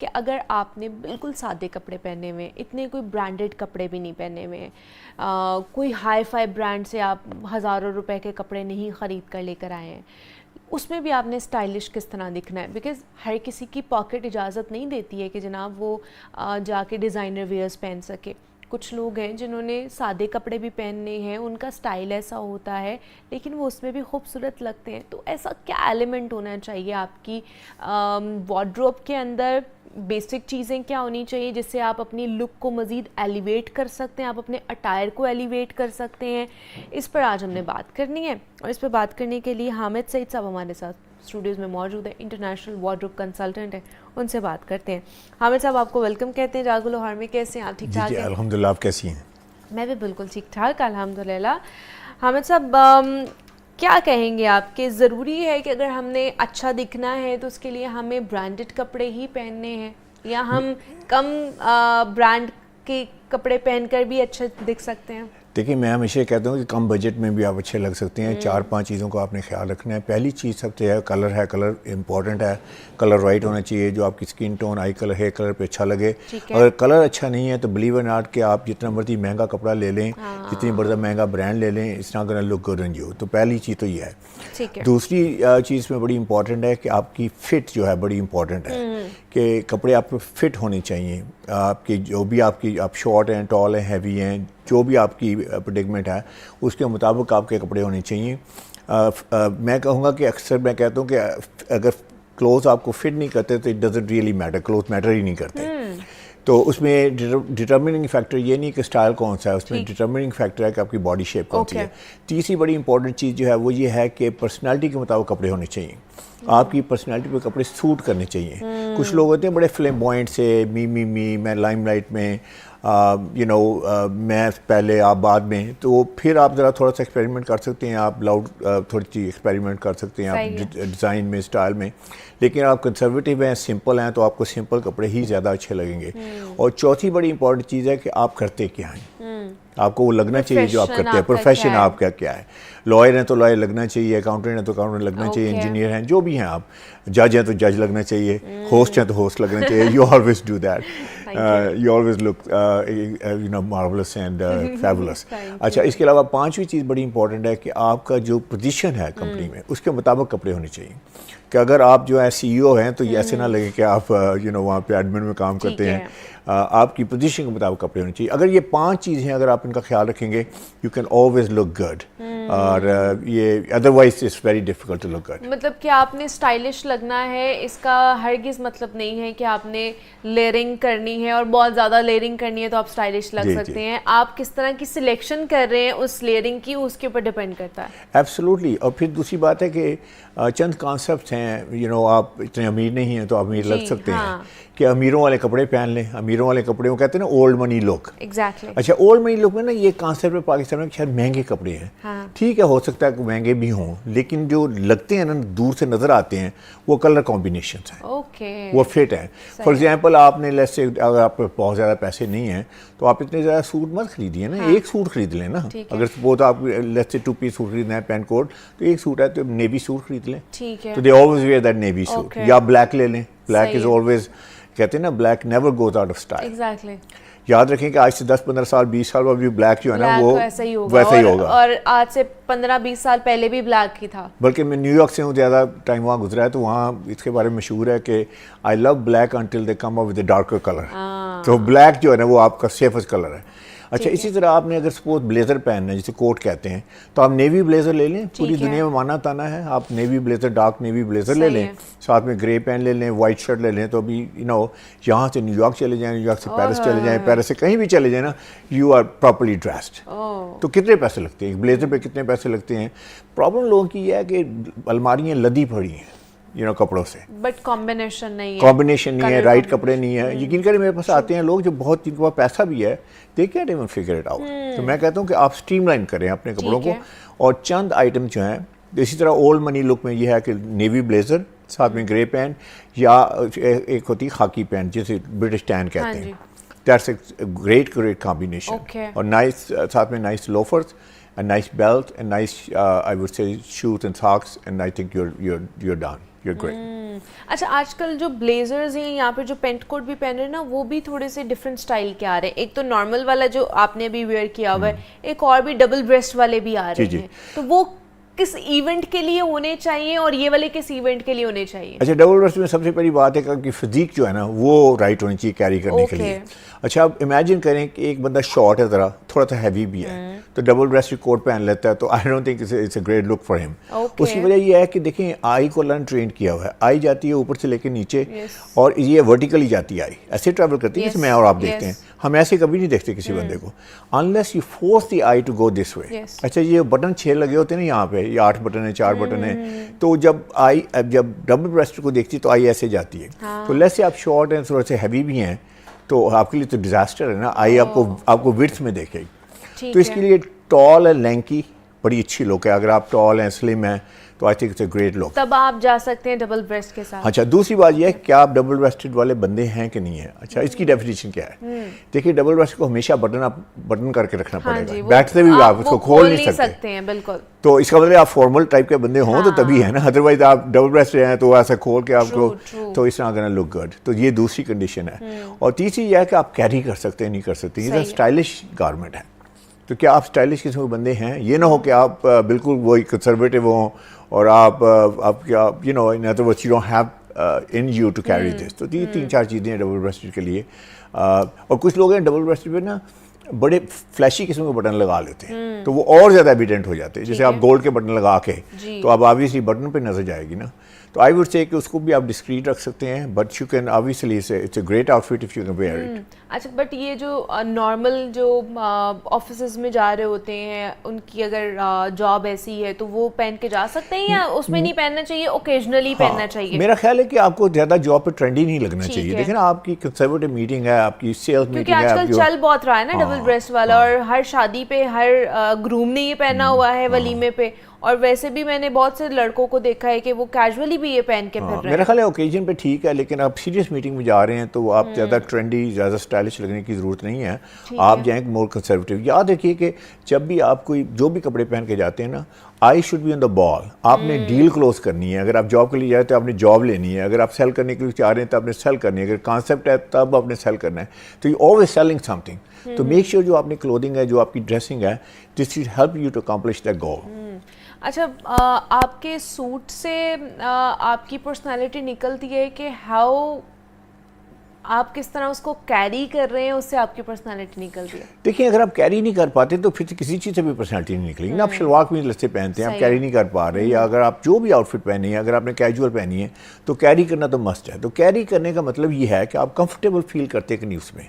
کہ اگر آپ نے بالکل سادے کپڑے پہنے ہوئے ہیں، اتنے کوئی برانڈڈ کپڑے بھی نہیں پہنے ہوئے ہیں، کوئی ہائی فائی برانڈ سے آپ ہزاروں روپے کے کپڑے نہیں خرید کر لے کر آئے ہیں، اس میں بھی آپ نے سٹائلش کس طرح دکھنا ہے؟ بیکاز ہر کسی کی پاکٹ اجازت نہیں دیتی ہے کہ جناب وہ جا کے ڈیزائنر ویئرز پہن سکے. کچھ لوگ ہیں جنہوں نے سادے کپڑے بھی پہننے ہیں، ان کا سٹائل ایسا ہوتا ہے لیکن وہ اس میں بھی خوبصورت لگتے ہیں. تو ایسا کیا ایلیمنٹ ہونا چاہیے آپ کی وارڈروب کے اندر؟ بیسک چیزیں کیا ہونی چاہیے جس سے آپ اپنی لک کو مزید ایلیویٹ کر سکتے ہیں، آپ اپنے اٹائر کو ایلیویٹ کر سکتے ہیں؟ اس پر آج ہم نے بات کرنی ہے، اور اس پہ بات کرنے کے لیے حامد سعید صاحب ہمارے ساتھ اسٹوڈیوز میں موجود ہیں، انٹرنیشنل وارڈروب کنسلٹنٹ ہیں. ان سے بات کرتے ہیں. حامد صاحب آپ کو ویلکم کہتے ہیں جاز گلوہار میں. کیسے ہیں آپ؟ ٹھیک ٹھاک ہیں؟ جی الحمدللہ. آپ کیسی ہیں؟ میں بھی بالکل ٹھیک ٹھاک الحمدللہ. حامد صاحب کیا کہیں گے آپ کہ ضروری ہے کہ اگر ہم نے اچھا دکھنا ہے تو اس کے لیے ہمیں برانڈڈ کپڑے ہی پہننے ہیں، یا ہم کم برانڈ کے کپڑے پہن کر بھی اچھے دکھ سکتے ہیں؟ دیکھیں میں ہمیشہ کہتا ہوں کہ کم بجٹ میں بھی آپ اچھے لگ سکتے ہیں. 4-5 چیزوں کو آپ نے خیال رکھنا ہے. پہلی چیز سب سے ہے کلر ہے. کلر امپورٹنٹ ہے. کلر رائٹ ہونا چاہیے جو آپ کی سکن ٹون، آئی کلر، ہیئر کلر پہ اچھا لگے. اگر کلر اچھا نہیں ہے تو بلیو اور ناٹ کہ آپ جتنا مرضی مہنگا کپڑا لے لیں، جتنی بڑا مہنگا برانڈ لے لیں، it's not gonna look good on you. تو پہلی چیز تو یہ ہے. دوسری چیز میں بڑی امپورٹنٹ ہے کہ آپ کی فٹ جو ہے بڑی امپورٹنٹ ہے، کہ کپڑے آپ کو فٹ ہونے چاہیے. آپ کی جو بھی آپ شارٹ ہیں، ٹال ہیں، ہیوی ہیں، جو بھی آپ کی پریڈکمنٹ ہے اس کے مطابق آپ کے کپڑے ہونے چاہیے. میں کہوں گا کہ اکثر میں کہتا ہوں کہ اگر کلوتھ آپ کو فٹ نہیں کرتے تو it doesn't really matter. Cloth matter ہی نہیں کرتے. تو اس میں ڈٹرمننگ فیکٹر یہ نہیں کہ سٹائل کون سا ہے، اس میں ڈٹرمننگ فیکٹر ہے کہ آپ کی باڈی شیپ کون سی ہے. تیسری بڑی امپورٹنٹ چیز جو ہے وہ یہ ہے کہ پرسنالٹی کے مطابق کپڑے ہونے چاہیے. آپ کی پرسنالٹی پہ کپڑے سوٹ کرنے چاہیے. کچھ لوگ ہوتے ہیں بڑے فلیمبوائنٹ سے، میں لائم لائٹ میں، میں پہلے آپ بعد میں. تو پھر آپ ذرا تھوڑا سا ایکسپیریمنٹ کر سکتے ہیں. آپ لاؤڈ تھوڑی سی ایکسپیریمنٹ کر سکتے ہیں آپ ڈیزائن میں، سٹائل میں. لیکن آپ کنسرویٹیو ہیں، سمپل ہیں، تو آپ کو سمپل کپڑے ہی زیادہ اچھے لگیں گے. اور چوتھی بڑی امپورٹنٹ چیز ہے کہ آپ کرتے کیا ہیں. آپ کو وہ لگنا چاہیے جو آپ کرتے ہیں. پروفیشن آپ کا کیا ہے. لائر ہیں تو لائر لگنا چاہیے، اکاؤنٹنٹ ہیں تو اکاؤنٹنٹ لگنا چاہیے، انجینئر ہیں جو بھی ہیں آپ، جج ہیں تو جج لگنا چاہیے، ہوسٹ ہیں تو ہوسٹ لگنا چاہیے. You always do that. You always look marvellous and fabulous. اچھا، اس کے علاوہ پانچویں چیز بڑی امپورٹنٹ ہے کہ آپ کا جو پوزیشن ہے کمپنی میں اس کے مطابق کپڑے ہونے چاہیے. کہ اگر آپ جو ہے سی ای او ہیں تو یہ ایسے نہ لگے کہ آپ وہاں پہ ایڈمن میں کام کرتے ہیں. آپ کی پوزیشن کے مطابق کپڑے ہونے چاہیے. اگر یہ 5 چیزیں اگر آپ ان کا خیال رکھیں گے، you can always look good. اور یہ otherwise it's very difficult to look good. مطلب کہ آپ نے اسٹائلش لگنا ہے، اس کا ہرگز مطلب نہیں ہے کہ آپ نے لیئرنگ کرنی ہے اور بہت زیادہ لیئرنگ کرنی ہے تو آپ اسٹائلش لگ سکتے ہیں. آپ کس طرح کی سلیکشن کر رہے ہیں اس لیئرنگ کی، اس کے اوپر ڈیپینڈ کرتا ہے. ایبسولوٹلی. اور پھر دوسری بات ہے کہ چند کانسیپٹس ہیں. آپ اتنے امیر نہیں ہیں تو امیر لگ سکتے ہیں کہ امیروں والے کپڑے پہن لیں. امیروں والے کپڑے وہ کہتے ہیں نا اولڈ منی لک. ایگزیکٹلی. اچھا، اولڈ منی لک میں نا یہ کانسیپٹ ہے پاکستان میں شاید مہنگے کپڑے ہیں. ٹھیک ہے، ہو سکتا ہے کہ مہنگے بھی ہوں، لیکن جو لگتے ہیں نا دور سے نظر آتے ہیں وہ کلر کمبینیشنز ہیں، وہ فٹ ہیں. فار ایگزامپل آپ نے لیٹس سے اگر آپ کو بہت زیادہ پیسے نہیں ہیں تو آپ اتنے زیادہ سوٹ مت خریدیے نا. ایک سوٹ خرید لیں نا. اگر سپوز آپ لیٹس سے 2 پیس سوٹ خریدنا ہے پین کوٹ، تو ایک سوٹ ہے تو نیوی سوٹ خرید لیں. تو they always wear that navy suit. یا بلیک لے لیں. بلیک از آلویز، کہتے ہیں نا black never goes out of style. Exactly. یاد رکھیں کہ آج سے 10-15 سال 20 سال بعد بھی بلیک جو ہے نا وہ ویسا ہی ہوگا. اور آج سے 15-20 سال پہلے بھی بلیک ہی تھا. بلکہ میں نیو یارک سے ہوں، زیادہ ٹائم وہاں گزرا ہے، تو وہاں اس کے بارے میں مشہور ہے کہ I love black until they come up with a darker colour. تو بلیک جو ہے نا وہ آپ کا سیفسٹ کلر ہے. اچھا، اسی طرح آپ نے اگر سپوز بلیزر پہننا ہے جسے کوٹ کہتے ہیں تو آپ نیوی بلیزر لے لیں. پوری دنیا میں مانا تانا ہے، آپ navy blazer, dark navy blazer لے لیں، ساتھ میں گرے پین لے لیں، وائٹ شرٹ لے لیں. تو ابھی یہاں سے نیو یارک چلے جائیں، نیو یارک سے پیرس چلے جائیں، پیرس سے کہیں بھی چلے جائیں نا، یو آر پراپرلی ڈریسڈ. تو کتنے پیسے لگتے ہیں ایک بلیزر پہ؟ کتنے پیسے لگتے ہیں؟ پرابلم لوگوں کی یہ ہے کہ الماریاں لدی پڑی ہیں کپڑوں سے، بٹ کمبینیشن نہیں ہے، رائٹ کپڑے نہیں ہے. یقین کریں میرے پاس آتے ہیں لوگ جو بہت جن کے پاس پیسہ بھی ہے، they can't even figure it out. تو میں کہتا ہوں کہ آپ اسٹریم لائن کریں اپنے کپڑوں کو. اور چند آئٹم جو ہیں اسی طرح اولڈ منی لک میں یہ ہے کہ نیوی بلیزر، ساتھ میں گرے پینٹ، یا ایک ہوتی خاکی پینٹ جسے برٹش ٹین کہتے ہیں. That's a great combination. اور نائس، ساتھ میں nice loafers, a nice belt, a nice I would say shoes and socks, and I think you're done. You are great. اچھا آج کل جو بلیزرز ہیں یہاں پہ جو پینٹ کوٹ بھی پہن رہے ہیں نا وہ بھی تھوڑے سے ڈفرینٹ اسٹائل کے آ رہے ہیں. ایک تو نارمل والا جو آپ نے بھی ویئر کیا ہوا ہے, ایک اور بھی ڈبل بریسٹ والے بھی آ رہے ہیں, تو وہ کس ایونٹ کے لیے ہونے چاہیے اور یہ والے کس ایونٹ کے لیے ہونے چاہیے؟ اچھا ڈبل بریسٹ میں سب سے پہلی بات ہے کہ فزیک جو ہے نا وہ رائٹ ہونی چاہیے کیری کرنے کے لیے. اچھا آپ امیجن کریں کہ ایک بندہ شارٹ ہے ذرا تھوڑا سا ہیوی بھی ہے تو ڈبل بریسٹ کوٹ پہن لیتا ہے تو I don't think it's a great look for him. اس کی وجہ یہ ہے کہ دیکھیں آئی کو لرن ٹرین کیا ہوا ہے, آئی جاتی ہے اوپر سے لے کے نیچے اور یہ ورٹیکلی جاتی ہے, آئی ایسے ٹریول کرتی ہے جیسے میں اور آپ دیکھتے ہیں. ہم ایسے کبھی نہیں دیکھتے کسی بندے کو unless you force the eye to go this way. اچھا یہ بٹن 6 لگے ہوتے ہیں نا یہاں پہ, یہ 8 بٹن ہیں 4 بٹن ہیں, تو جب ڈبل بریسٹ کو دیکھتی ہے تو آئی ایسے جاتی ہے. تو لیٹس سے آپ شارٹ ہیں تھوڑے سے ہیوی بھی ہیں تو آپ کے لیے تو ڈیزاسٹر ہے نا, آئی آپ کو وڈتھ میں دیکھے گی. تو اس کے لیے ٹال اینڈ لینکی بڑی اچھی لک ہے. اگر آپ ٹال ہیں سلم ہیں تو I think it's a great look. تب آپ جا سکتے ہیں ڈبل بریسٹ کے ساتھ. اچھا دوسری بات یہ ہے کہ آپ ڈبل بریسٹڈ والے بندے ہیں کہ نہیں ہیں. اچھا اس کی ڈیفینیشن کیا ہے؟ دیکھیے ڈبل بریسٹ کو ہمیشہ بٹن کر کے رکھنا پڑے گا, بیٹھتے بھی آپ اس کو کھول نہیں سکتے ہیں بالکل. تو اس کا مطلب آپ فارمل ٹائپ کے بندے ہوں تو تبھی ہے نا, ادروائز آپ ڈبل بریسٹ ہیں تو ایسا کھول کے آپ کو تو اس طرح کرنا لک گڈ. تو یہ دوسری کنڈیشن ہے. اور تیسری یہ ہے کہ آپ کیری کر سکتے ہیں نہیں کر سکتے, یہ اسٹائلش گارمنٹ ہے. تو کیا آپ اسٹائلش قسم کے بندے ہیں؟ یہ نہ ہو کہ آپ بالکل وہی کنسرویٹو ہوں اور آپ کیا you know in other words you don't have in you to carry this. تو یہ 3-4 چیزیں ہیں ڈبل بریسٹڈ کے لیے. اور کچھ لوگ ہیں ڈبل بریسٹڈ پہ نا بڑے فلیشی قسم کے بٹن لگا لیتے ہیں تو وہ اور زیادہ ایویڈنٹ ہو جاتے ہیں. جیسے آپ گولڈ کے بٹن لگا کے تو اب آبویسلی بٹن پہ نظر جائے گی نا. تو آئی وڈ سے کہ اس کو بھی آپ ڈسکریٹ رکھ سکتے ہیں, but you can obviously it's a great outfit if you can wear it. اچھا بٹ یہ جو نارمل جو آفیسز میں جا رہے ہوتے ہیں ان کی اگر جاب ایسی ہے تو وہ پہن کے جا سکتے ہیں یا اس میں نہیں پہننا چاہیے, اوکیجنلی پہننا چاہیے؟ میرا خیال ہے کہ آپ کو زیادہ جاب پہ ٹرینڈی نہیں لگنا چاہیے. دیکھیں نا آپ کی کنسرویٹو میٹنگ ہے, آپ کی سیلز میٹنگ ہے, کیونکہ آج کل چل بہت رہا ہے نا ڈبل بریسٹ والا, اور ہر شادی پہ ہر گروم نے یہ پہنا ہوا ہے ولیمے پہ, اور ویسے بھی میں نے بہت سے لڑکوں کو دیکھا ہے کہ وہ کیجولی بھی یہ پہن کے پھر رہے ہیں. میرا خیال ہے اوکیجن پہ ٹھیک ہے, لیکن آپ سیریس میٹنگ میں جا رہے ہیں تو آپ زیادہ ٹرینڈی زیادہ اسٹائلش لگنے کی ضرورت نہیں ہے. آپ جائیں مور کنسرویٹو. یاد رکھیے کہ جب بھی آپ کوئی جو بھی کپڑے پہن کے جاتے ہیں نا, آئی شوڈ بی آن دا بال. آپ نے ڈیل کلوز کرنی ہے. اگر آپ جاب کے لیے جائیں تو آپ نے جاب لینی ہے. اگر آپ سیل کرنے کے لیے چاہ رہے ہیں تو آپ نے سیل کرنی ہے. اگر کانسیپٹ ہے تب آپ نے سیل کرنا ہے. تو you always selling something. تو میک شیور جو آپ نے کلودنگ ہے, جو آپ کی ڈریسنگ ہے, this should help you to accomplish that goal. اچھا آپ کے سوٹ سے آپ کی پرسنالٹی نکلتی ہے کہ ہاؤ آپ کس طرح اس کو کیری کر رہے ہیں, اس سے آپ کی پرسنالٹی نکلتی ہے. دیکھیں اگر آپ کیری نہیں کر پاتے تو پھر کسی چیز سے بھی پرسنالٹی نہیں نکلے گی نا. آپ شلوار قمیض لسے پہنتے ہیں, آپ کیری نہیں کر پا رہے, یا اگر آپ جو بھی آؤٹ فٹ پہنی ہے, اگر آپ نے کیجول پہنی ہے تو کیری کرنا تو مسٹ ہے. تو کیری کرنے کا مطلب یہ ہے کہ آپ کمفرٹیبل فیل کرتے کہ نہیں اس میں.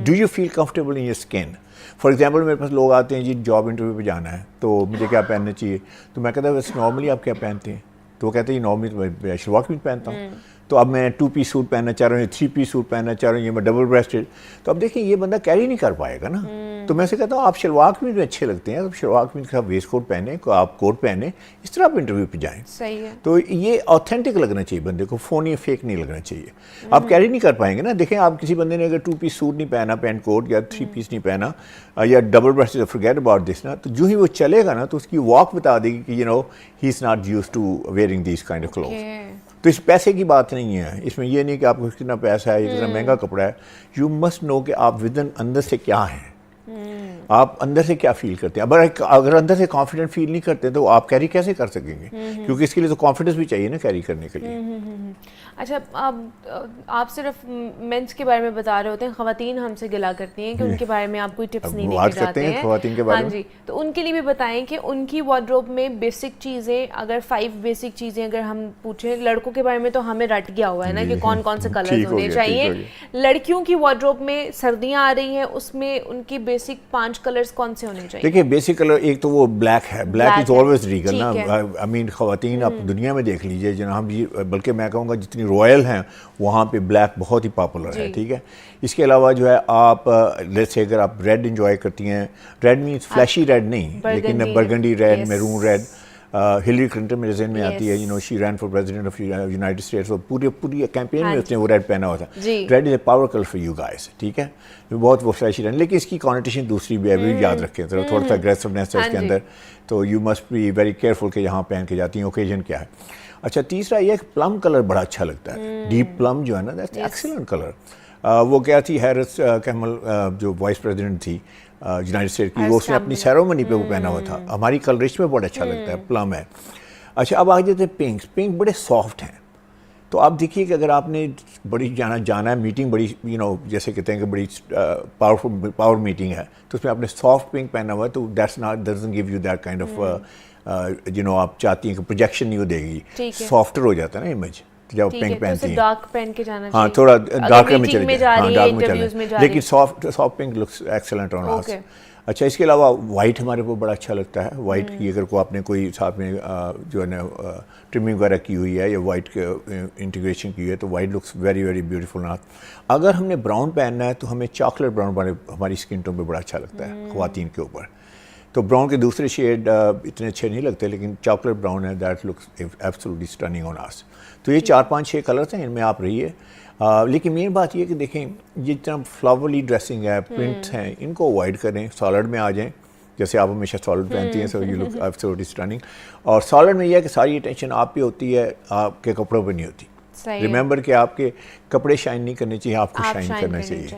Do you feel comfortable in your skin? For example میرے پاس لوگ آتے ہیں جی جاب انٹرویو پہ جانا ہے تو مجھے کیا پہننا چاہیے, تو میں کہتا ہوں ویسے نارملی آپ کیا پہنتے ہیں, تو وہ کہتے ہیں نارملی میں شلوار قمیض پہنتا ہوں. تو اب میں 2 پیس سوٹ پہننا چاہ رہا ہوں, 3 پیس سوٹ پہننا چاہ رہا ہوں, یہ میں ڈبل بریسٹڈ. تو اب دیکھیں یہ بندہ کیری نہیں کر پائے گا نا. تو میں سے کہتا ہوں آپ شلوار قمیض میں اچھے لگتے ہیں, تو شلوار قمیض کے ساتھ ویسٹ کوٹ پہنیں, آپ کوٹ پہنیں, اس طرح آپ انٹرویو پہ جائیں. صحیح ہے. تو یہ آتھینٹک لگنا چاہیے بندے کو, فونی فیک نہیں لگنا چاہیے. آپ کیری نہیں کر پائیں گے نا. دیکھیں آپ کسی بندے نے اگر 2 پیس سوٹ نہیں پہنا, پینٹ کوٹ, یا 3 پیس نہیں پہنا, یا double breasted, forget about this نا, تو جو ہی وہ چلے گا نا تو اس کی واک بتا دے گی کہ you know he is not used to wearing these kind of clothes. تو اس پیسے کی بات نہیں ہے, اس میں یہ نہیں کہ آپ کو کتنا پیسہ ہے, یہ کتنا مہنگا کپڑا ہے. یو مسٹ نو کہ آپ ودن اندر سے کیا ہیں, آپ اندر سے کیا فیل کرتے ہیں. اگر اندر سے کانفیڈنٹ فیل نہیں کرتے تو آپ کیری کیسے کر سکیں گے, کیونکہ اس کے لیے تو کانفیڈنس بھی چاہیے نا کیری کرنے کے لیے. اچھا آپ صرف مینس کے بارے میں بتا رہے ہوتے ہیں, خواتین ہم سے گلا کرتی ہیں کہ ان کے بارے میں آپ کوئی ٹپس نہیں دے کے جاتے ہیں خواتین کے بارے میں. ہاں جی, تو ان کے لیے بھی بتائیں کہ ان کی وارڈروب میں بیسک چیزیں, اگر 5 بیسک چیزیں اگر ہم پوچھیں, لڑکوں کے بارے میں تو ہمیں رٹ گیا ہوا ہے نا کہ کون کون سے کلرز ہونے چاہیے. لڑکیوں کی وارڈروب میں سردیاں آ رہی ہیں, اس میں ان کی بیسک 5 کلرز کون سے ہونے چاہیے؟ دیکھیے بیسک کلر ایک تو وہ بلیک ہے, بلیک از آلویز ریگل نا. آئی مین خواتین آپ دنیا میں دیکھ لیجیے جناب جی, بلکہ میں کہوں گا جتنی رویل ہیں وہاں پہ بلیک بہت ہی پاپولر ہے. ٹھیک ہے, اس کے علاوہ جو ہے آپ جیسے اگر آپ ریڈ انجوائے کرتی ہیں, ریڈ مینس فلیشی ریڈ نہیں, لیکن burgundy red, maroon red, Hillary Clinton میرے ذہن میں آتی ہے, you know she ran for president of United States, اور پوری کیمپین میں اس نے وہ ریڈ پہنا ہوا تھا. Red is a power colour for you guys, ٹھیک ہے, بہت وہ فلیشی رہے, لیکن اس کی کانوٹیشن دوسری بھی ہے, بھی یاد رکھیں تھوڑا سا اگریسونیس ہے اس کے اندر, تو you must be very careful کہ یہاں پہن کے جاتی ہیں, اوکیزن کیا ہے. اچھا تیسرا یہ کہ پلم کلر بڑا اچھا لگتا ہے, ڈیپ پلم جو ہے نا, دیٹس ایکسلنٹ کلر. وہ کیا تھی ہیرس کیمل جو وائس پریزیڈنٹ تھی یونائٹڈ اسٹیٹ کی, وہ اس نے اپنی سیرومنی پہ وہ پہنا ہوا تھا. ہماری کلرش میں بہت اچھا لگتا ہے, پلم ہے. اچھا اب آ جاتے ہیں پنکس. پنک بڑے سافٹ ہیں, تو آپ دیکھیے کہ اگر آپ نے بڑی جانا ہے میٹنگ, بڑی یو نو جیسے کہتے ہیں کہ بڑی پاور میٹنگ ہے, تو اس میں آپ نے سافٹ پنک پہنا ہوا ہے, تو that's not doesn't give you that kind of you know, آپ چاہتی ہیں کہ پروجیکشن نہیں وہ دے گی, سافٹر ہو جاتا ہے نا امیج جب پنک پہنتی ہیں. ڈارک پہن کے جانا ہاں, چاہیے, تھوڑا ڈارکر میں چلے جائیں, ہاں ڈارک میں انٹرویوز چلے, میں لیکن سافٹ پنک لکس ایکسلنٹ آن اس. اچھا اس کے علاوہ وائٹ ہمارے کو بڑا اچھا لگتا ہے. وائٹ کی اگر کو آپ نے کوئی ساتھ میں جو ہے نا ٹرمنگ وغیرہ کی ہوئی ہے یا وائٹ انٹیگریشن کی ہوئی ہے, تو white looks very very beautiful. اگر ہم نے براؤن پہننا ہے تو ہمیں چاکلیٹ براؤن ہماری اسکن ٹون پہ بڑا اچھا لگتا ہے خواتین کے اوپر. تو براؤن کے دوسرے شیڈ اتنے اچھے نہیں لگتے, لیکن چاکلیٹ براؤن ہے, دیٹ لکس ایبسولوٹلی اسٹننگ آن اس. تو یہ 4-5-6 کلرس ہیں, ان میں آپ رہیے. لیکن مین بات یہ کہ دیکھیں یہ جتنا فلاورلی ڈریسنگ ہے, پرنٹس ہیں, ان کو اوائڈ کریں, سالڈ میں آ جائیں, جیسے آپ ہمیشہ سالڈ پہنتی ہیں, so you look absolutely stunning. اور سالڈ میں یہ ہے کہ ساری اٹینشن آپ پہ ہوتی ہے, آپ کے کپڑوں پہ نہیں ہوتی. ریممبر کہ آپ کے کپڑے شائن نہیں کرنے چاہیے, آپ کو شائن کرنا چاہیے.